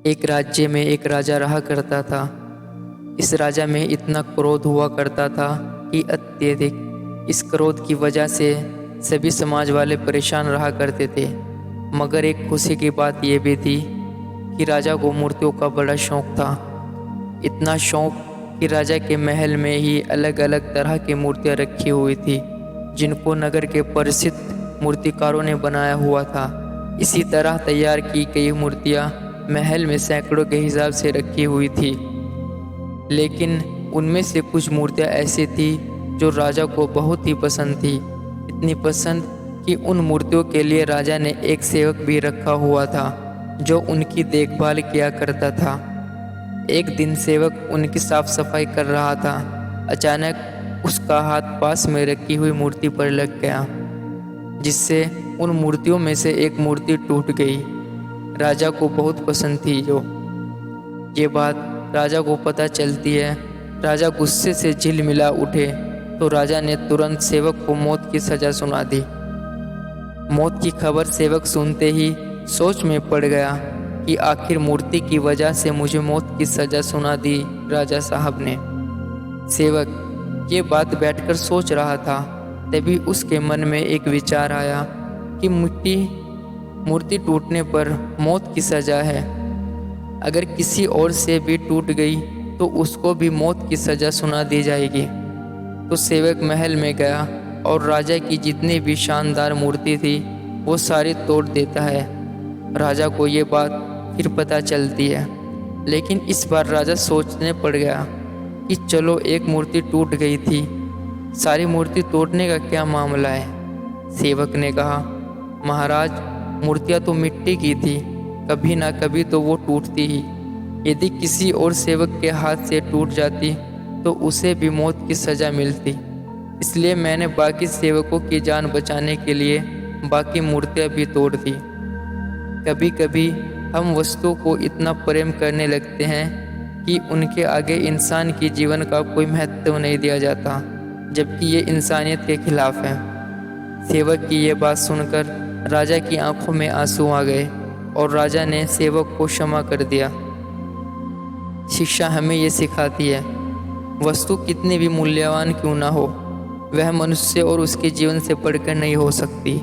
एक राज्य में एक राजा रहा करता था। इस राजा में इतना क्रोध हुआ करता था कि अत्यधिक। इस क्रोध की वजह से सभी समाज वाले परेशान रहा करते थे। मगर एक खुशी की बात यह भी थी कि राजा को मूर्तियों का बड़ा शौक था। इतना शौक कि राजा के महल में ही अलग अलग तरह की मूर्तियां रखी हुई थी, जिनको नगर के प्रसिद्ध मूर्तिकारों ने बनाया हुआ था। इसी तरह तैयार की गई मूर्तियां महल में सैकड़ों के हिसाब से रखी हुई थी। लेकिन उनमें से कुछ मूर्तियां ऐसी थी जो राजा को बहुत ही पसंद थी। इतनी पसंद कि उन मूर्तियों के लिए राजा ने एक सेवक भी रखा हुआ था जो उनकी देखभाल किया करता था। एक दिन सेवक उनकी साफ सफाई कर रहा था। अचानक उसका हाथ पास में रखी हुई मूर्ति पर लग गया, जिससे उन मूर्तियों में से एक मूर्ति टूट गई। राजा को बहुत पसंद थी ये बात राजा को पता चलती है। राजा गुस्से से झिलमिला उठे तो राजा ने तुरंत सेवक को मौत की सजा सुना दी। मौत की खबर सेवक सुनते ही सोच में पड़ गया कि आखिर मूर्ति की वजह से मुझे मौत की सजा सुना दी राजा साहब ने। सेवक ये बात बैठकर सोच रहा था, तभी उसके मन में एक विचार आया कि मूर्ति टूटने पर मौत की सजा है। अगर किसी और से भी टूट गई तो उसको भी मौत की सजा सुना दी जाएगी। तो सेवक महल में गया और राजा की जितनी भी शानदार मूर्ति थी वो सारी तोड़ देता है। राजा को ये बात फिर पता चलती है, लेकिन इस बार राजा सोचने पड़ गया कि चलो एक मूर्ति टूट गई थी, सारी मूर्ति तोड़ने का क्या मामला है। सेवक ने कहा, महाराज मूर्तियाँ तो मिट्टी की थी, कभी ना कभी तो वो टूटती ही। यदि किसी और सेवक के हाथ से टूट जाती तो उसे भी मौत की सज़ा मिलती। इसलिए मैंने बाकी सेवकों की जान बचाने के लिए बाकी मूर्तियाँ भी तोड़ दी। कभी कभी हम वस्तुओं को इतना प्रेम करने लगते हैं कि उनके आगे इंसान की जीवन का कोई महत्व नहीं दिया जाता, जबकि ये इंसानियत के खिलाफ है। सेवक की ये बात सुनकर राजा की आंखों में आंसू आ गए और राजा ने सेवक को क्षमा कर दिया। शिक्षा हमें ये सिखाती है, वस्तु कितनी भी मूल्यवान क्यों ना हो, वह मनुष्य और उसके जीवन से बढ़कर नहीं हो सकती।